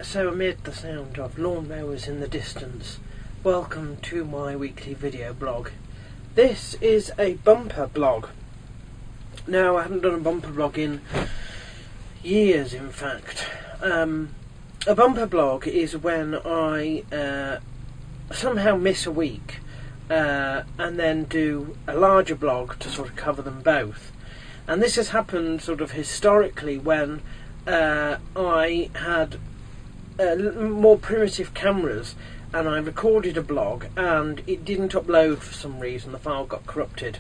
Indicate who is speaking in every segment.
Speaker 1: So amid the sound of lawnmowers in the distance, welcome to my weekly video blog. This is a bumper blog. Now, I haven't done a bumper blog in years, in fact. A bumper blog is when I somehow miss a week and then do a larger blog to sort of cover them both. And this has happened sort of historically when I had more primitive cameras and I recorded a blog and it didn't upload for some reason. The file got corrupted.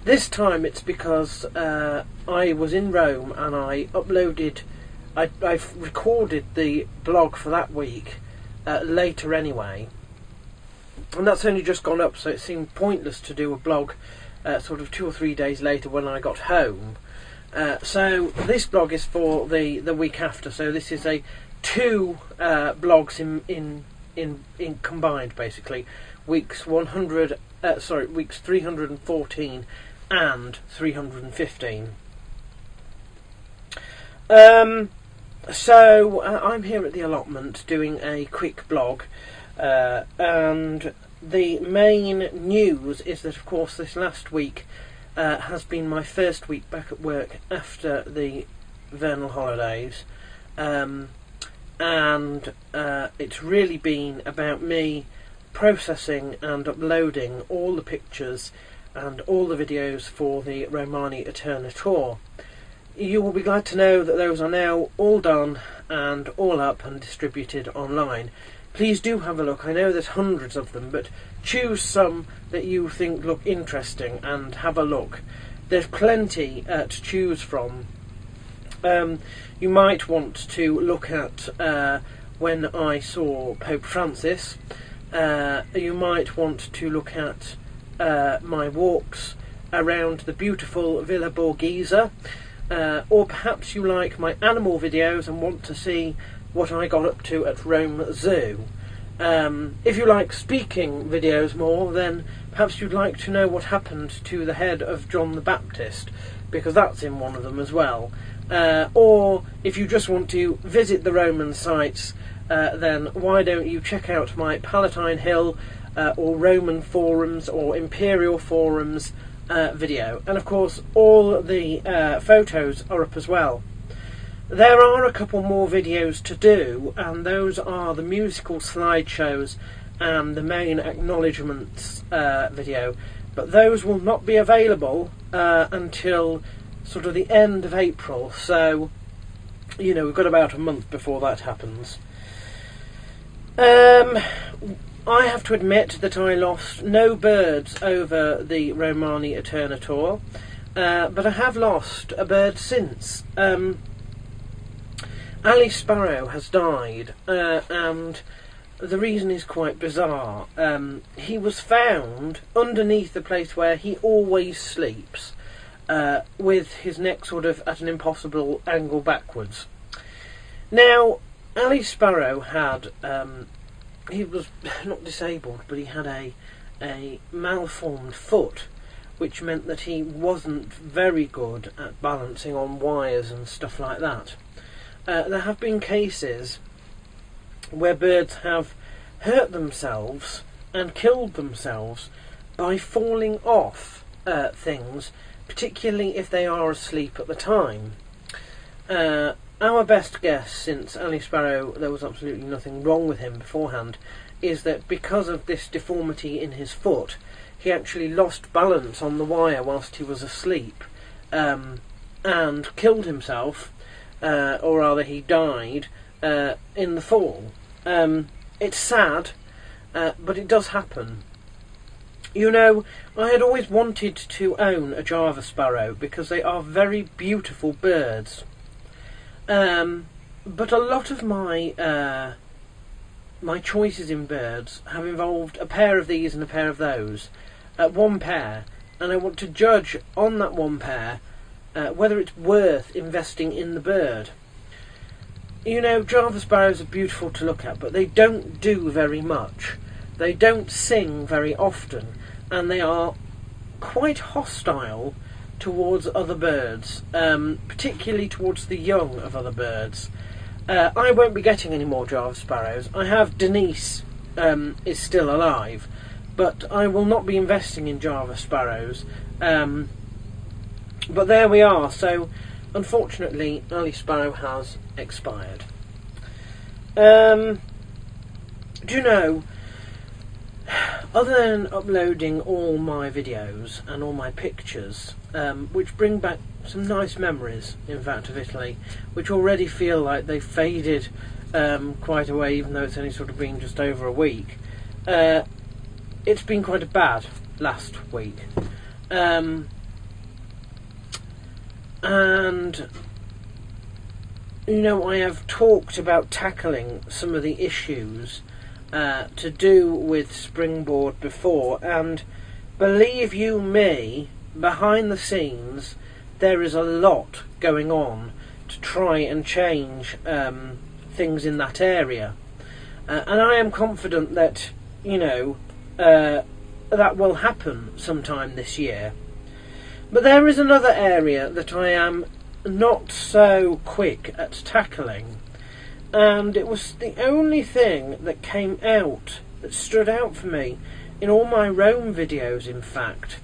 Speaker 1: This time it's because I was in Rome and I I've recorded the blog for that week later anyway, and that's only just gone up, so it seemed pointless to do a blog sort of 2 or 3 days later when I got home. So this blog is for the week after. So this is a two blogs in combined, basically weeks 314 and 315. So I'm here at the allotment doing a quick blog, and the main news is that, of course, this last week has been my first week back at work after the vernal holidays, and it's really been about me processing and uploading all the pictures and all the videos for the Romani Aeterna Tour. You will be glad to know that those are now all done and all up and distributed online. Please do have a look. I know there's hundreds of them, but choose some that you think look interesting and have a look. There's plenty to choose from. You might want to look at when I saw Pope Francis. You might want to look at my walks around the beautiful Villa Borghese, or perhaps you like my animal videos and want to see what I got up to at Rome Zoo. If you like speaking videos more, then perhaps you'd like to know what happened to the head of John the Baptist, because that's in one of them as well. Or if you just want to visit the Roman sites, then why don't you check out my Palatine Hill or Roman Forums or Imperial Forums video. And of course all the photos are up as well. There are a couple more videos to do, and those are the musical slideshows and the main acknowledgements video, but those will not be available until sort of the end of April, so you know, we've got about a month before that happens. I have to admit that I lost no birds over the Romani Aeterna Tour, but I have lost a bird since. Ali Sparrow has died, and the reason is quite bizarre. He was found underneath the place where he always sleeps, with his neck sort of at an impossible angle backwards. Now, Ali Sparrow had, he was not disabled, but he had a malformed foot, which meant that he wasn't very good at balancing on wires and stuff like that. There have been cases where birds have hurt themselves and killed themselves by falling off things, particularly if they are asleep at the time. Our best guess, since Ali Sparrow, there was absolutely nothing wrong with him beforehand, is that because of this deformity in his foot, he actually lost balance on the wire whilst he was asleep, and killed himself, or rather he died in the fall. It's sad, but it does happen. You know, I had always wanted to own a Java sparrow because they are very beautiful birds. But a lot of my my choices in birds have involved a pair of these and a pair of those, one pair, and I want to judge on that one pair whether it's worth investing in the bird. You know, Java sparrows are beautiful to look at, but they don't do very much. They don't sing very often, and they are quite hostile towards other birds, particularly towards the young of other birds. I won't be getting any more Java sparrows. I have Denise is still alive, but I will not be investing in Java sparrows. But there we are. So unfortunately, early sparrow has expired. Do you know, other than uploading all my videos and all my pictures, which bring back some nice memories, in fact, of Italy, which already feel like they've faded quite away, even though it's only sort of been just over a week, it's been quite a bad last week. And, you know, I have talked about tackling some of the issues to do with Springboard before, and believe you me, behind the scenes there is a lot going on to try and change things in that area, and I am confident that, you know, that will happen sometime this year. But there is another area that I am not so quick at tackling, and it was the only thing that came out that stood out for me in all my Rome videos, in fact.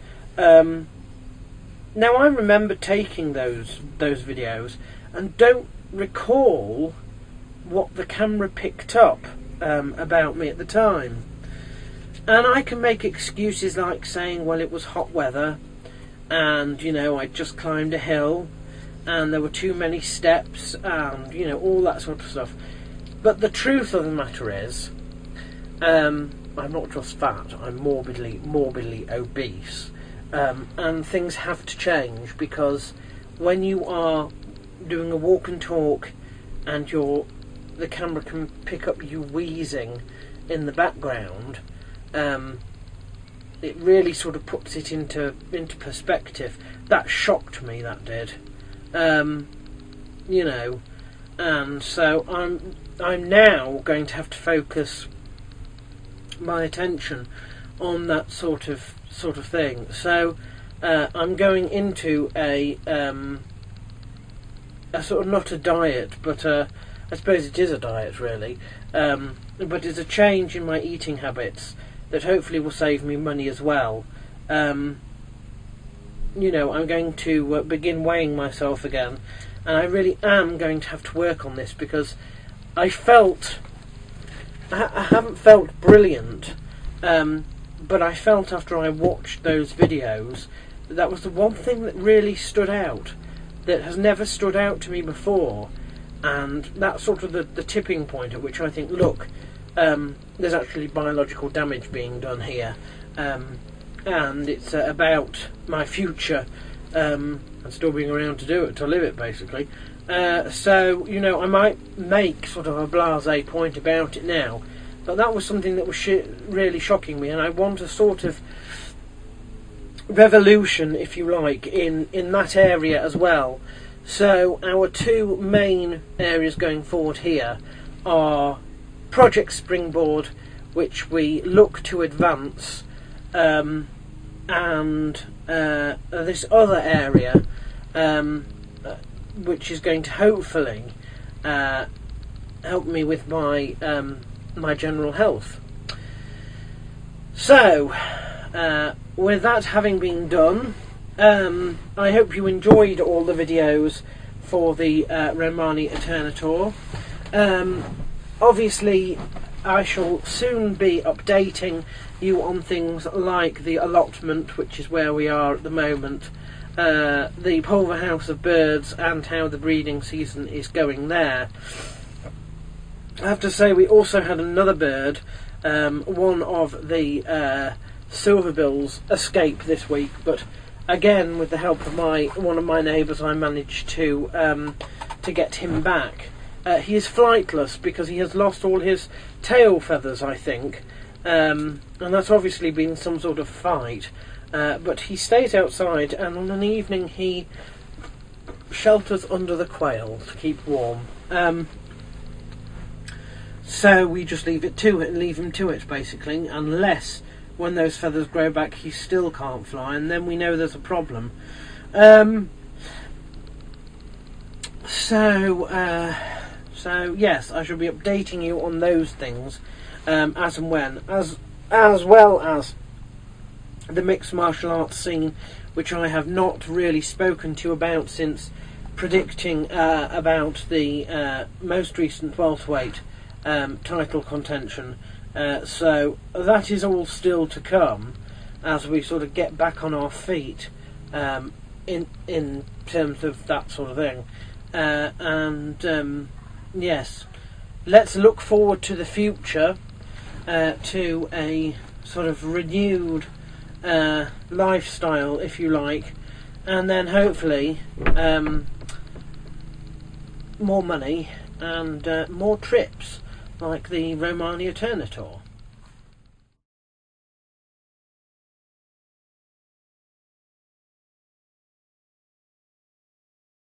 Speaker 1: Now, I remember taking those videos and don't recall what the camera picked up about me at the time. And I can make excuses like saying, well, it was hot weather, and, you know, I just climbed a hill, and there were too many steps, and, you know, all that sort of stuff. But the truth of the matter is, I'm not just fat, I'm morbidly obese. And things have to change, because when you are doing a walk and talk and the camera can pick up you wheezing in the background, it really sort of puts it into perspective. That shocked me, that did. You know, and so I'm now going to have to focus my attention on that sort of thing. So I'm going into a sort of, not a diet, but I suppose it is a diet really, but it's a change in my eating habits that hopefully will save me money as well. You know, I'm going to begin weighing myself again, and I really am going to have to work on this, because I haven't felt brilliant, but I felt after I watched those videos that was the one thing that really stood out, that has never stood out to me before, and that's sort of the tipping point at which I think, look, there's actually biological damage being done here, and it's about my future, and still being around to do it, to live it, basically. So, you know, I might make sort of a blasé point about it now, but that was something that was really shocking me, and I want a sort of revolution, if you like, in that area as well. So our two main areas going forward here are Project Springboard, which we look to advance, and this other area, which is going to hopefully help me with my my general health. So, with that having been done, I hope you enjoyed all the videos for the Romani Aeterna Tour. Obviously, I shall soon be updating you on things like the allotment, which is where we are at the moment, the Pulver House of Birds, and how the breeding season is going there. I have to say, we also had another bird, one of the silverbills, escape this week, but again, with the help of one of my neighbours, I managed to get him back. He is flightless because he has lost all his tail feathers, I think, and that's obviously been some sort of fight, but he stays outside, and on an evening he shelters under the quail to keep warm. So we just leave him to it, basically, unless when those feathers grow back he still can't fly, and then we know there's a problem. So yes, I shall be updating you on those things as and when, as well as the mixed martial arts scene, which I have not really spoken to you about since predicting about the most recent welterweight title contention. So that is all still to come as we sort of get back on our feet in terms of that sort of thing. Yes, let's look forward to the future, to a sort of renewed lifestyle, if you like, and then hopefully more money and more trips like the Romani Aeterna Tour.